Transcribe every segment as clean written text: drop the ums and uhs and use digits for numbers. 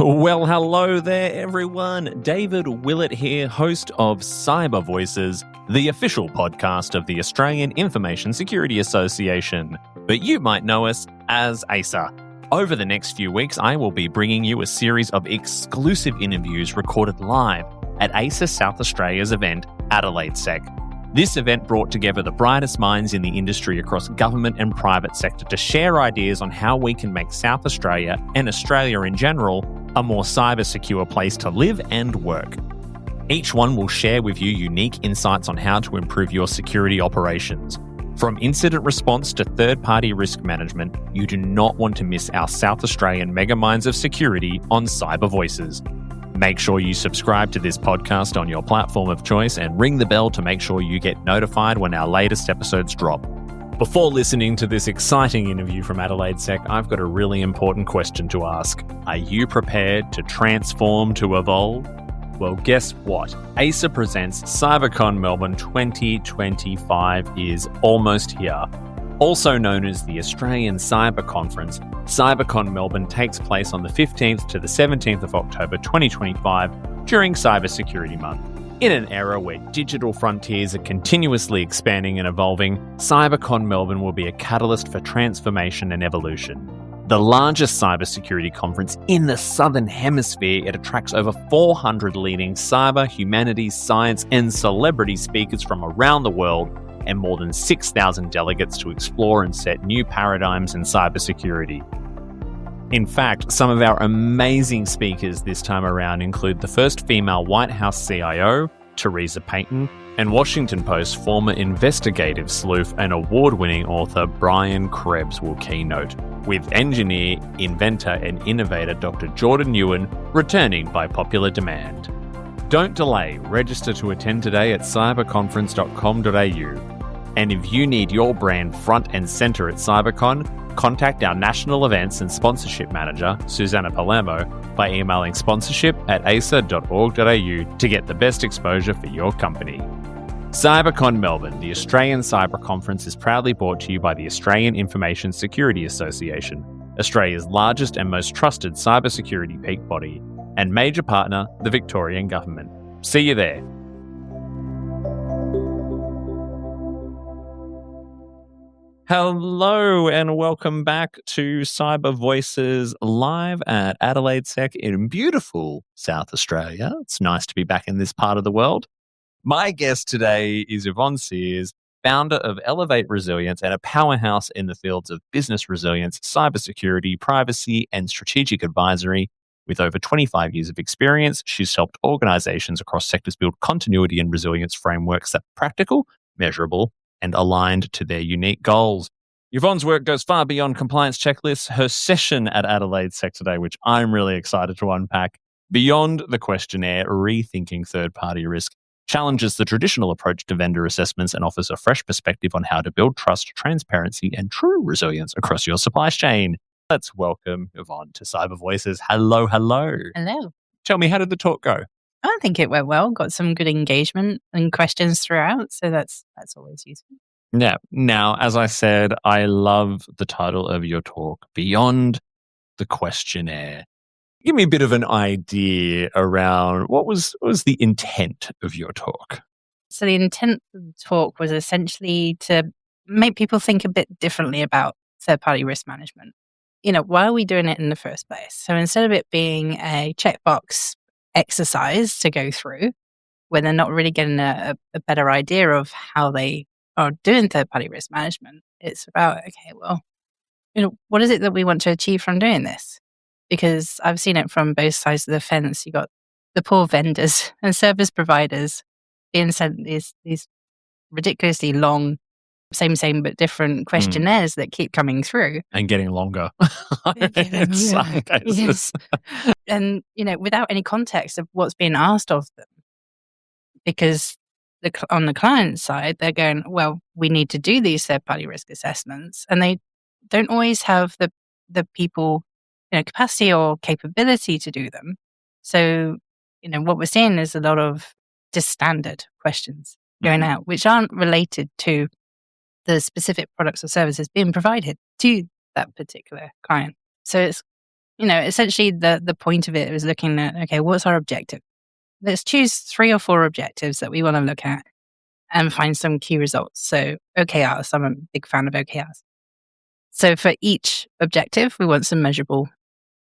Well, hello there, everyone. David Willett here, host of Cyber Voices, the official podcast of the Australian Information Security Association. But you might know us as ASA. Over the next few weeks, I will be bringing you a series of exclusive interviews recorded live at ASA South Australia's event, Adelaide Sec. This event brought together the brightest minds in the industry across government and private sector to share ideas on how we can make South Australia and Australia in general a more cyber secure place to live and work. Each one will share with you unique insights on how to improve your security operations. From incident response to third-party risk management, you do not want to miss our South Australian mega minds of security on Cyber Voices. Make sure you subscribe to this podcast on your platform of choice and ring the bell to make sure you get notified when our latest episodes drop. Before listening to this exciting interview from Adelaide Sec, I've got a really important question to ask. Are you prepared to transform, to evolve? Well, guess what? ASA presents CyberCon Melbourne 2025 is almost here. Also known as the Australian Cyber Conference, CyberCon Melbourne takes place on the 15th to the 17th of October 2025 during Cybersecurity Month. In an era where digital frontiers are continuously expanding and evolving, CyberCon Melbourne will be a catalyst for transformation and evolution. The largest cybersecurity conference in the Southern Hemisphere, it attracts over 400 leading cyber, humanities, science, and celebrity speakers from around the world and more than 6,000 delegates to explore and set new paradigms in cybersecurity. In fact, some of our amazing speakers this time around include the first female White House CIO, Teresa Payton, and Washington Post former investigative sleuth and award-winning author Brian Krebs will keynote, with engineer, inventor, and innovator Dr. Jordan Ewan returning by popular demand. Don't delay, register to attend today at cyberconference.com.au. And if you need your brand front and center at CyberCon, contact our national events and sponsorship manager, Susanna Palermo, by emailing sponsorship@asa.org.au to get the best exposure for your company. CyberCon Melbourne, the Australian Cyber Conference, is proudly brought to you by the Australian Information Security Association, Australia's largest and most trusted cybersecurity peak body, and major partner, the Victorian Government. See you there. Hello and welcome back to Cyber Voices live at Adelaide Sec in beautiful South Australia. It's nice to be back in this part of the world. My guest today is Yvonne Sears, founder of Elevate Resilience and a powerhouse in the fields of business resilience, cybersecurity, privacy, and strategic advisory. With over 25 years of experience, she's helped organizations across sectors build continuity and resilience frameworks that are practical, measurable, and aligned to their unique goals. Yvonne's work goes far beyond compliance checklists. Her session at Adelaide Sec today, which I'm really excited to unpack, beyond the questionnaire, rethinking third-party risk, challenges the traditional approach to vendor assessments and offers a fresh perspective on how to build trust, transparency, and true resilience across your supply chain. Let's welcome Yvonne to Cyber Voices. Hello, hello. Hello. Tell me, how did the talk go? I think it went well. Got some good engagement and questions throughout, so that's always useful. Yeah. Now, as I said, I love the title of your talk, Beyond the Questionnaire. Give me a bit of an idea around what was the intent of your talk? So the intent of the talk was essentially to make people think a bit differently about third-party risk management. Why are we doing it in the first place? So instead of it being a checkbox exercise to go through, where they're not really getting a better idea of how they are doing third-party risk management, it's about, okay, well, what is it that we want to achieve from doing this? Because I've seen it from both sides of the fence. You got the poor vendors and service providers being sent these ridiculously long, same but different questionnaires that keep coming through and getting longer in some cases. Yeah. And without any context of what's being asked of them, because on the client side, they're going, well, we need to do these third-party risk assessments, and they don't always have the people, capacity or capability to do them. So, what we're seeing is a lot of just standard questions going out, which aren't related to the specific products or services being provided to that particular client. So it's Essentially the point of it was looking at, okay, what's our objective? Let's choose 3 or 4 objectives that we want to look at and find some key results. So OKRs, I'm a big fan of OKRs. So for each objective, we want some measurable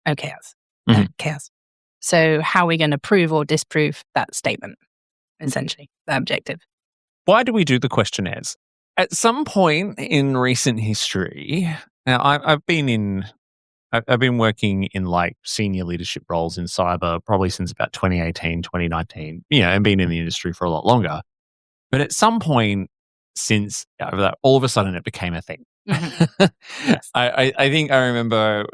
OKRs. OKRs. So how are we going to prove or disprove that statement, essentially, that objective? Why do we do the questionnaires? At some point in recent history, now I've been working in like senior leadership roles in cyber probably since about 2018, 2019, and been in the industry for a lot longer. But at some point since all of a sudden it became a thing. Yes. I think I remember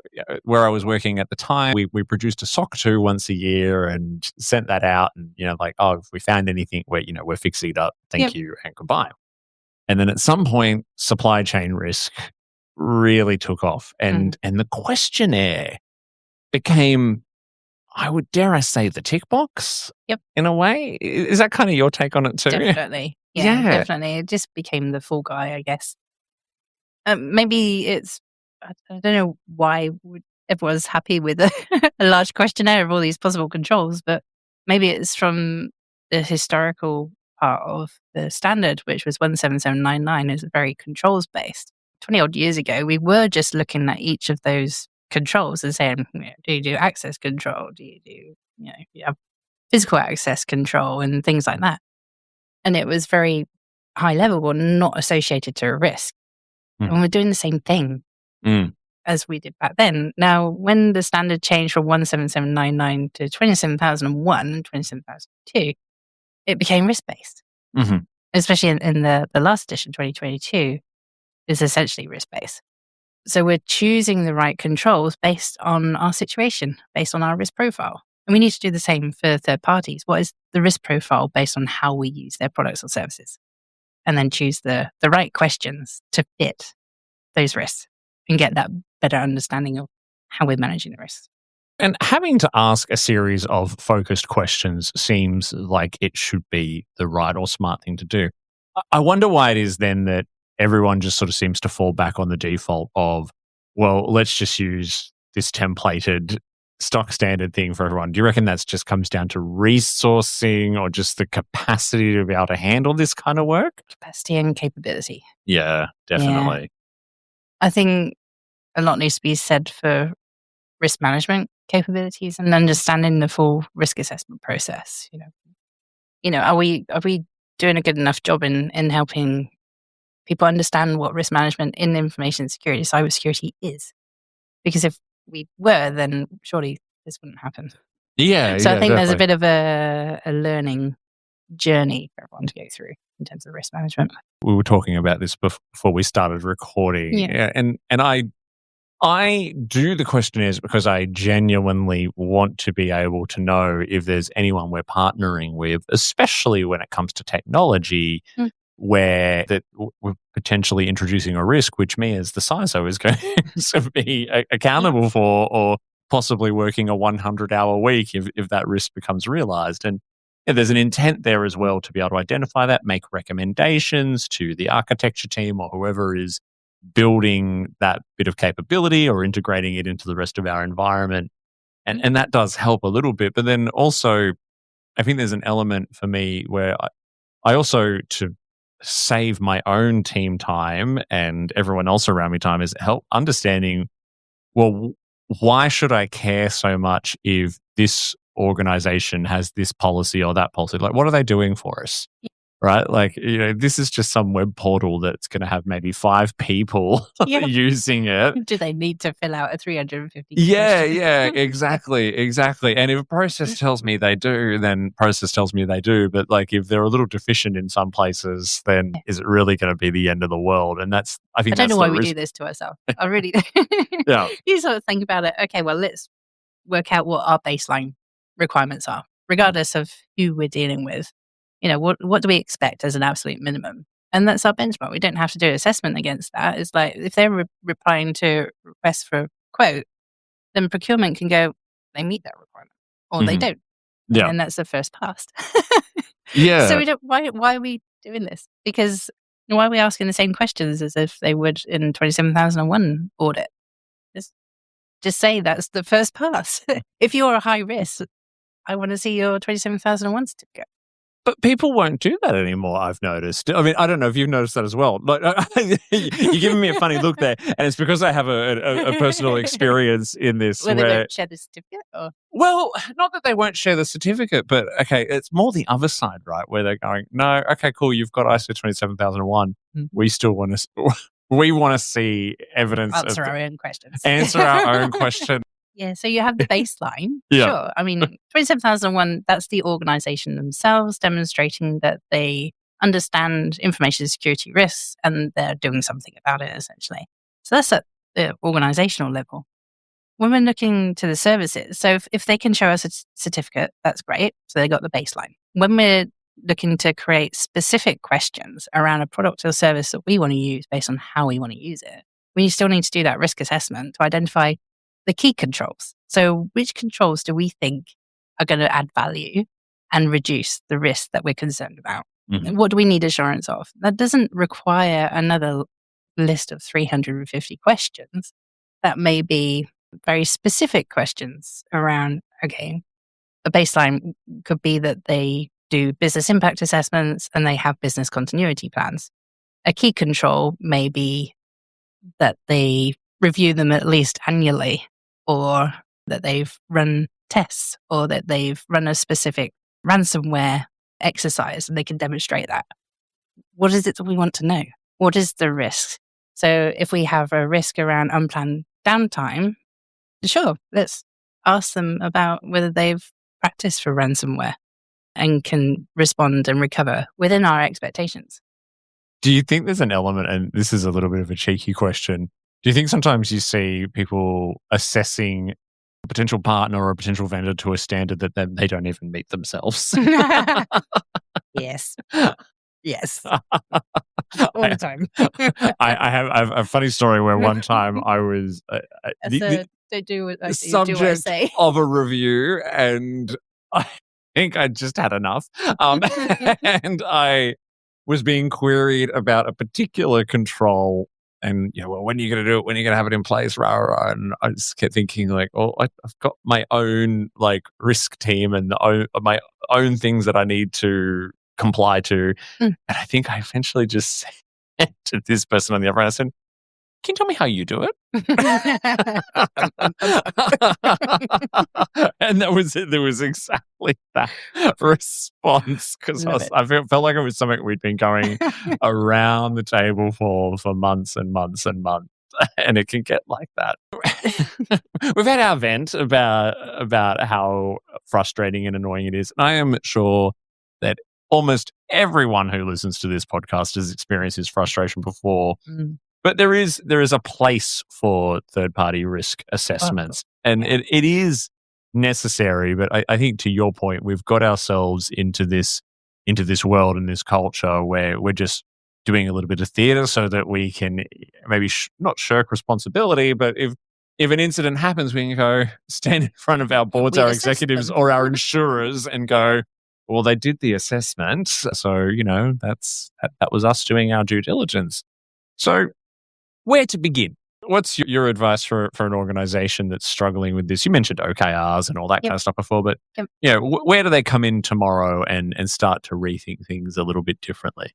where I was working at the time, we produced a SOC 2 once a year and sent that out and, if we found anything, we're fixing it up. Thank you and goodbye. And then at some point, supply chain risk really took off and the questionnaire became, dare I say, the tick box in a way. Is that kind of your take on it too? Definitely. Yeah, definitely. It just became the fall guy, I guess. Maybe it's, I don't know why everyone's happy with a large questionnaire of all these possible controls, but maybe it's from the historical part of the standard, which was 17799, is very controls based. 20 odd years ago, we were just looking at each of those controls and saying, do you do access control? Do you do, you have physical access control and things like that? And it was very high level or not associated to a risk. And we're doing the same thing as we did back then. Now, when the standard changed from 17799 to 27001 and 27002, it became risk-based. Especially in the last edition, 2022, is essentially risk-based. So we're choosing the right controls based on our situation, based on our risk profile. And we need to do the same for third parties. What is the risk profile based on how we use their products or services? And then choose the right questions to fit those risks and get that better understanding of how we're managing the risks. And having to ask a series of focused questions seems like it should be the right or smart thing to do. I wonder why it is then that everyone just sort of seems to fall back on the default of, well, let's just use this templated stock standard thing for everyone. Do you reckon that just comes down to resourcing or just the capacity to be able to handle this kind of work? Capacity and capability. Yeah, definitely. Yeah. I think a lot needs to be said for risk management capabilities and understanding the full risk assessment process. Are we doing a good enough job in helping people understand what risk management in information security, cybersecurity is? Because if we were, then surely this wouldn't happen. Yeah. So I think definitely. there's a bit of a learning journey for everyone to go through in terms of risk management. We were talking about this before we started recording. Yeah. And I do the questionnaires because I genuinely want to be able to know if there's anyone we're partnering with, especially when it comes to technology, where that we're potentially introducing a risk, which me as the CISO is going to be accountable for, or possibly working a 100-hour week if that risk becomes realized. And there's an intent there as well to be able to identify that, make recommendations to the architecture team or whoever is building that bit of capability or integrating it into the rest of our environment. And that does help a little bit. But then also, I think there's an element for me where I also, to save my own team time and everyone else around me time, is help understanding, well, why should I care so much if this organization has this policy or that policy? Like, what are they doing for us? Right? Like, this is just some web portal that's going to have maybe 5 people using it. Do they need to fill out a 350? Yeah, exactly. And if a process tells me they do, then process tells me they do. But like, if they're a little deficient in some places, then is it really going to be the end of the world? And I don't know why we do this to ourselves. I really Yeah. You sort of think about it. Okay, well, let's work out what our baseline requirements are, regardless of who we're dealing with. What do we expect as an absolute minimum? And that's our benchmark. We don't have to do an assessment against that. It's like if they're replying to requests for a quote, then procurement can go, they meet that requirement, or they don't. Yeah. And that's the first pass. Yeah. So we don't. Why are we doing this? Because why are we asking the same questions as if they would in 27001 audit? just say that's the first pass. If you're a high risk, I want to see your 27001 certificate. But people won't do that anymore, I've noticed. I mean, I don't know if you've noticed that as well. Like, you're giving me a funny look there, and it's because I have a personal experience in this. Where they won't share the certificate? Or? Well, not that they won't share the certificate, but okay, it's more the other side, right? Where they're going, no, okay, cool, you've got ISO 27001. We still want to. We want to see evidence. Answer our own questions. Answer our own question. Yeah, so you have the baseline. Yeah. Sure. I mean, 27001, that's the organisation themselves demonstrating that they understand information security risks and they're doing something about it, essentially. So that's at the organisational level. When we're looking to the services, so if they can show us a certificate, that's great. So they got the baseline. When we're looking to create specific questions around a product or service that we want to use based on how we want to use it, we still need to do that risk assessment to identify the key controls. So which controls do we think are going to add value and reduce the risk that we're concerned about? Mm-hmm. What do we need assurance of? That doesn't require another list of 350 questions. That may be very specific questions around, okay, the baseline could be that they do business impact assessments and they have business continuity plans. A key control may be that they review them at least annually, or that they've run tests, or that they've run a specific ransomware exercise and they can demonstrate that. What is it that we want to know? What is the risk? So if we have a risk around unplanned downtime, sure, let's ask them about whether they've practiced for ransomware and can respond and recover within our expectations. Do you think there's an element, and this is a little bit of a cheeky question, do you think sometimes you see people assessing a potential partner or a potential vendor to a standard that they don't even meet themselves? Yes. Yes. All the time. I have a funny story where one time I was they do what I subject say. of a review, and I think I just had enough. And I was being queried about a particular control. And, well, when are you going to do it? When are you going to have it in place? Rah, rah. And I just kept thinking, like, oh, I've got my own, like, risk team and my own things that I need to comply to. And I think I eventually just said to this person on the other end, I said, can you tell me how you do it? And there was exactly that response, because I felt like it was something we'd been going around the table for months and months and months, and it can get like that. We've had our vent about how frustrating and annoying it is. And I am sure that almost everyone who listens to this podcast has experienced this frustration before. But there is a place for third-party risk assessments, and it is necessary. But I think, to your point, we've got ourselves into this world and this culture where we're just doing a little bit of theatre so that we can maybe not shirk responsibility, but if an incident happens, we can go stand in front of our boards, our executives, or our insurers, and go, well, they did the assessment, so that was us doing our due diligence. So, where to begin? What's your advice for an organisation that's struggling with this? You mentioned OKRs and all that kind of stuff before, but where do they come in tomorrow and start to rethink things a little bit differently?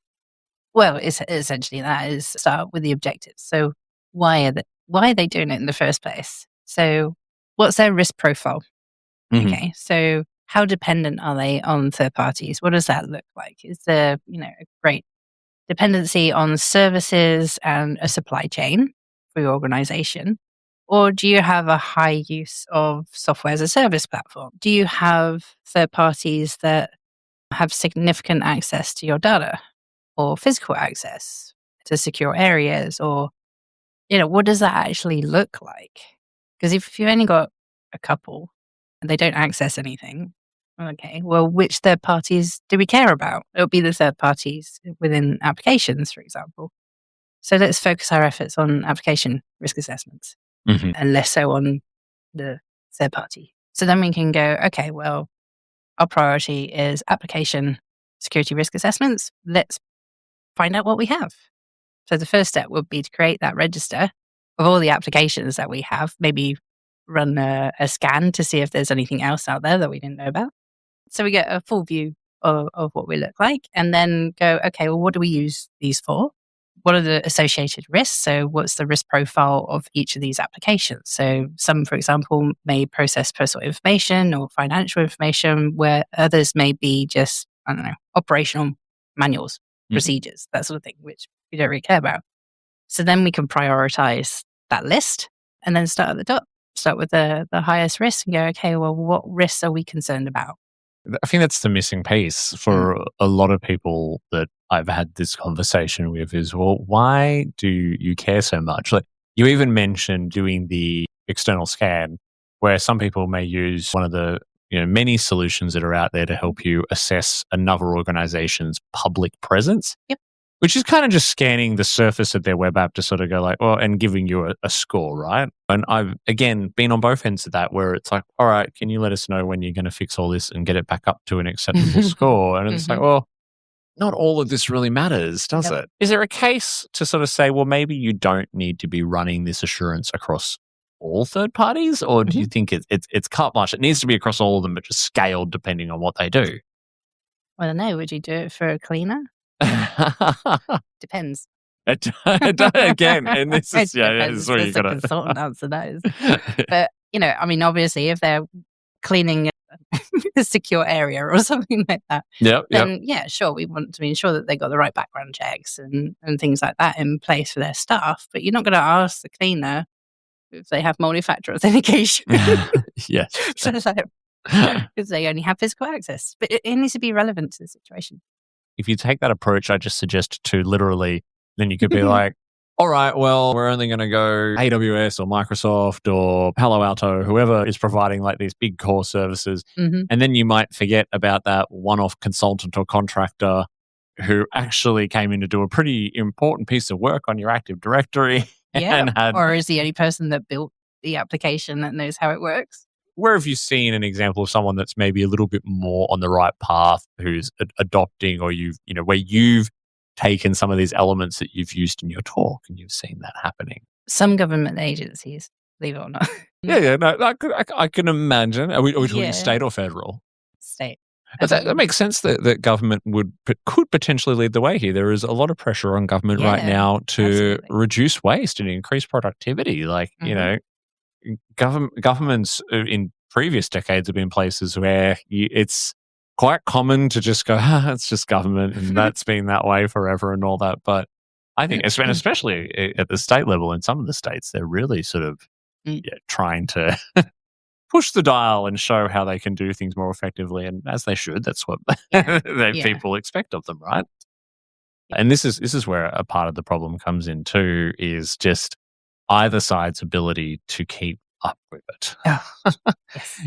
Well, it's essentially that is start with the objectives. So why are they doing it in the first place? So what's their risk profile? Mm-hmm. Okay, so how dependent are they on third parties? What does that look like? Is there a great dependency on services and a supply chain for your organization? Or do you have a high use of software as a service platform? Do you have third parties that have significant access to your data or physical access to secure areas? Or, what does that actually look like? Because if you've only got a couple and they don't access anything, okay, well, which third parties do we care about? It'll be the third parties within applications, for example. So let's focus our efforts on application risk assessments and less so on the third party. So then we can go, okay, well, our priority is application security risk assessments. Let's find out what we have. So the first step would be to create that register of all the applications that we have, maybe run a scan to see if there's anything else out there that we didn't know about. So we get a full view of what we look like, and then go, okay, well, what do we use these for? What are the associated risks? So what's the risk profile of each of these applications? So some, for example, may process personal information or financial information, where others may be just, I don't know, operational manuals, procedures, that sort of thing, which we don't really care about. So then we can prioritize that list and then start at the top, start with the highest risk and go, okay, well, what risks are we concerned about? I think that's the missing piece for a lot of people that I've had this conversation with is, well, why do you care so much? Like you even mentioned doing the external scan, where some people may use one of the many solutions that are out there to help you assess another organization's public presence. Yep. Which is kind of just scanning the surface of their web app to sort of go like, well, and giving you a score, right? And I've, again, been on both ends of that where it's like, all right, can you let us know when you're going to fix all this and get it back up to an acceptable score? And it's like, well, not all of this really matters, does it? Is there a case to sort of say, well, maybe you don't need to be running this assurance across all third parties? Or do you think it's carte blanche? It needs to be across all of them, but just scaled depending on what they do? I don't know. Would you do it for a cleaner? Depends. Again, and this is this is where you got to consultant answer that is. But I mean, obviously, if they're cleaning a secure area or something like that, then sure, we want to ensure that they got the right background checks and things like that in place for their staff. But you're not going to ask the cleaner if they have multi-factor authentication. Yes, because they only have physical access. But it needs to be relevant to the situation. If you take that approach, I just suggest to literally, then you could be like, all right, well, we're only going to go AWS or Microsoft or Palo Alto, whoever is providing like these big core services. And then you might forget about that one-off consultant or contractor who actually came in to do a pretty important piece of work on your Active Directory. Or is the only person that built the application that knows how it works. Where have you seen an example of someone that's maybe a little bit more on the right path, who's adopting, or where you've taken some of these elements that you've used in your talk and you've seen that happening? Some government agencies, believe it or not. I can imagine. Are we talking state or federal? State. But that makes sense that government could potentially lead the way here. There is a lot of pressure on government right now to reduce waste and increase productivity. Like, governments in previous decades have been places where it's quite common to just go, it's just government and that's been that way forever and all that. But I think, especially at the state level, in some of the states, they're really sort of trying to push the dial and show how they can do things more effectively. And as they should, that's what people expect of them, right? And this is where a part of the problem comes in too, is just either side's ability to keep up with it.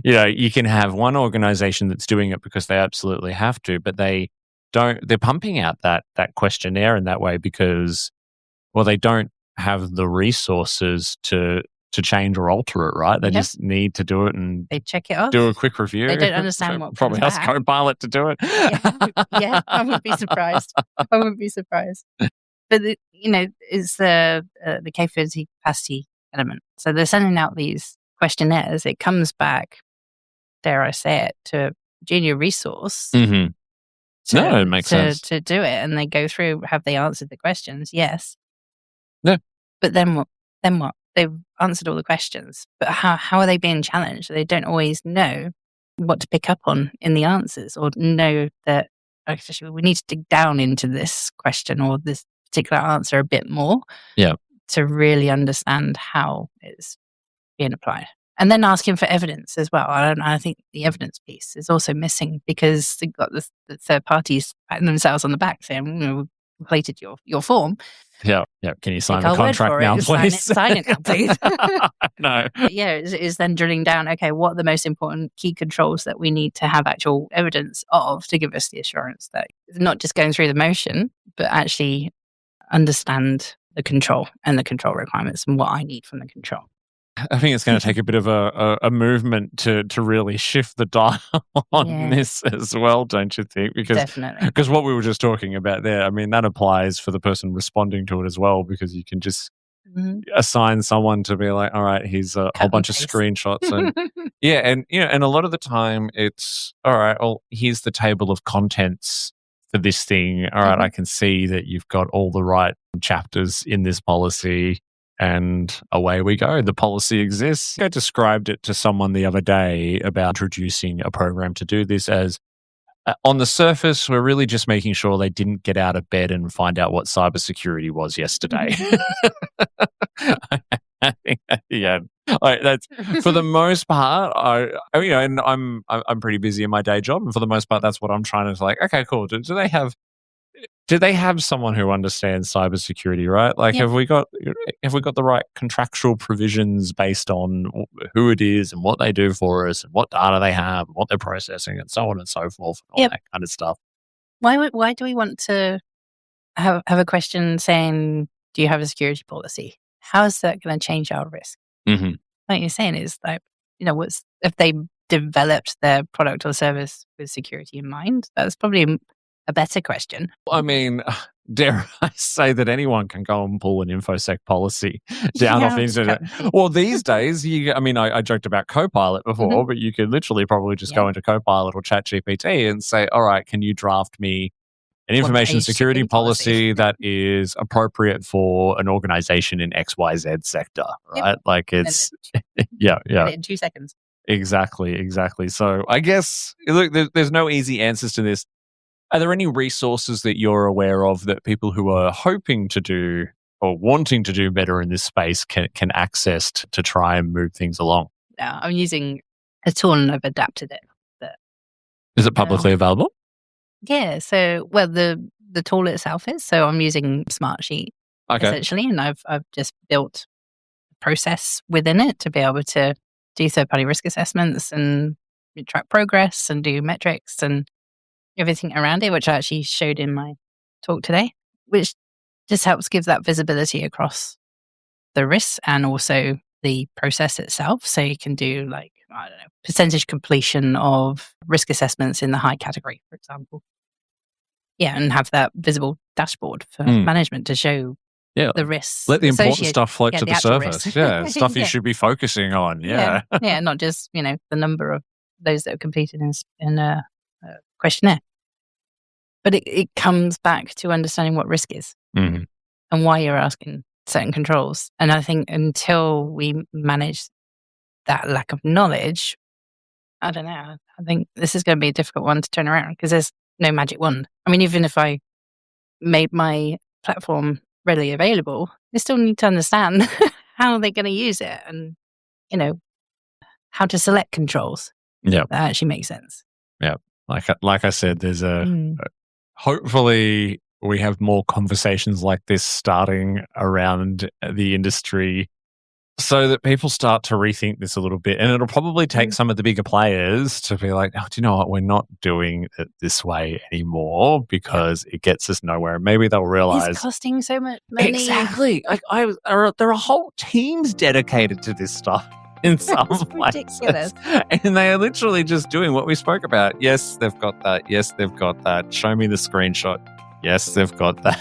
You can have one organization that's doing it because they absolutely have to, but they're pumping out that questionnaire in that way because, well, they don't have the resources to change or alter it, right? They just need to do it and they check it off. Do a quick review. They don't understand what probably ask Copilot to do it. I wouldn't be surprised. But it's the capacity element. So they're sending out these questionnaires. It comes back, dare I say it, to junior resource. It makes sense to do it, and they go through. Have they answered the questions? Yes. No. But then what? They've answered all the questions, but how are they being challenged? They don't always know what to pick up on in the answers, or know that actually we need to dig down into this question or this particular answer a bit more to really understand how it's being applied. And then asking for evidence as well. I think the evidence piece is also missing because they've got the third parties patting themselves on the back saying, we've completed your form. Yeah. Can you sign the contract now, please? Sign it now, please. No. It's then drilling down, okay, what are the most important key controls that we need to have actual evidence of to give us the assurance that it's not just going through the motion, but actually understand the control and the control requirements and what I need from the control. I think it's going to take a bit of a movement to really shift the dial on this as well, don't you think? Definitely. Because what we were just talking about there, I mean, that applies for the person responding to it as well, because you can just assign someone to be like, all right, here's a whole bunch of screenshots. And and a lot of the time it's, all right, well, here's the table of contents for this thing. All right, I can see that you've got all the right chapters in this policy. And away we go. The policy exists. I described it to someone the other day about introducing a program to do this as, on the surface, we're really just making sure they didn't get out of bed and find out what cybersecurity was yesterday. That's for the most part. And I'm pretty busy in my day job, and for the most part, that's what I'm trying to like. Okay, cool. Do they have someone who understands cybersecurity, right? Like, have we got the right contractual provisions based on who it is and what they do for us and what data they have and what they're processing and so on and so forth and all that kind of stuff? Why do we want to have a question saying, do you have a security policy? How is that going to change our risk? Mm-hmm. Like you're saying is like, what's if they developed their product or service with security in mind? That's probably a better question. I mean, dare I say that anyone can go and pull an InfoSec policy down off the internet? Well, these days, I joked about Copilot before, but you could literally probably just go into Copilot or ChatGPT and say, all right, can you draft me an information security policy that is appropriate for an organization in XYZ sector, right? Like it's, in 2 seconds. Exactly. So I guess, look, there's no easy answers to this. Are there any resources that you're aware of that people who are hoping to do or wanting to do better in this space can access to try and move things along? Yeah, I'm using a tool and I've adapted it. Is it publicly available? Yeah. So, the tool itself is. So I'm using Smartsheet essentially, and I've just built a process within it to be able to do third-party risk assessments and track progress and do metrics and everything around it, which I actually showed in my talk today, which just helps give that visibility across the risks and also the process itself. So you can do percentage completion of risk assessments in the high category, for example. Yeah, and have that visible dashboard for management to show the risks. Let the important stuff float to the surface. Stuff you should be focusing on. Yeah, not just, the number of those that are completed in a questionnaire. But it comes back to understanding what risk is and why you're asking certain controls. And I think until we manage that lack of knowledge, I don't know. I think this is going to be a difficult one to turn around because there's no magic wand. I mean, even if I made my platform readily available, they still need to understand how they're going to use it and, how to select controls that actually make sense. Yeah. Like I said, there's hopefully we have more conversations like this starting around the industry so that people start to rethink this a little bit. And it'll probably take some of the bigger players to be like, oh, do you know what? We're not doing it this way anymore because it gets us nowhere. Maybe they'll realize it's costing so much money. Exactly. There are whole teams dedicated to this stuff. In some places. And they are literally just doing what we spoke about. Yes, they've got that. Yes, they've got that. Show me the screenshot. Yes, they've got that.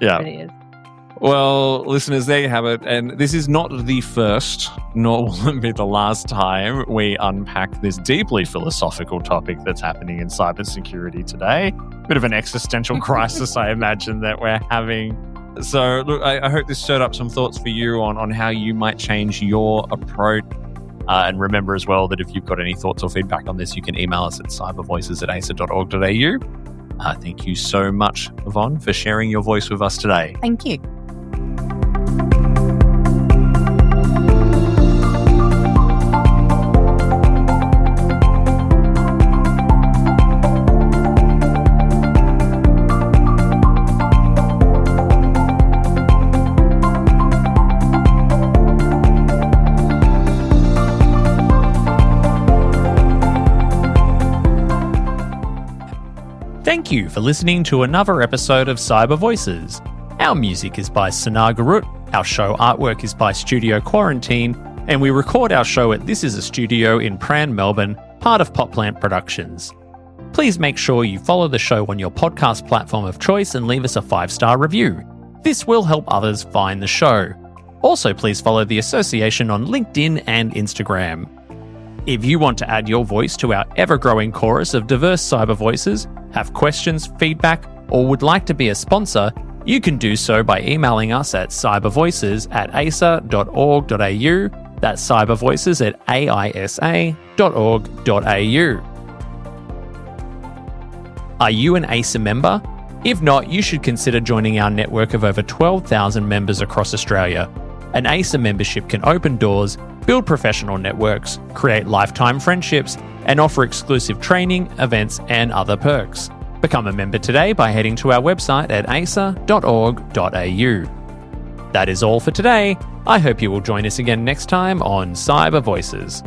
It really is. Well, listeners, there you have it. And this is not the first, nor will it be the last time we unpack this deeply philosophical topic that's happening in cybersecurity today. Bit of an existential crisis, I imagine, that we're having. So, look, I hope this stirred up some thoughts for you on how you might change your approach. And remember as well that if you've got any thoughts or feedback on this, you can email us at cybervoices@acer.org.au. Thank you so much, Yvonne, for sharing your voice with us today. Thank you. Thank you for listening to another episode of Cyber Voices. Our music is by Sanar Garut, our show artwork is by Studio Quarantine, and we record our show at This Is a Studio in Pran, Melbourne, part of Popplant Productions. Please make sure you follow the show on your podcast platform of choice and leave us a 5-star review. This will help others find the show. Also, please follow the association on LinkedIn and Instagram. If you want to add your voice to our ever-growing chorus of diverse cyber voices, have questions, feedback, or would like to be a sponsor, you can do so by emailing us at cybervoices@aisa.org.au. That's cybervoices@aisa.org.au. Are you an ASA member? If not, you should consider joining our network of over 12,000 members across Australia. An ASA membership can open doors, build professional networks, create lifetime friendships, and offer exclusive training, events, and other perks. Become a member today by heading to our website at asa.org.au. That is all for today. I hope you will join us again next time on Cyber Voices.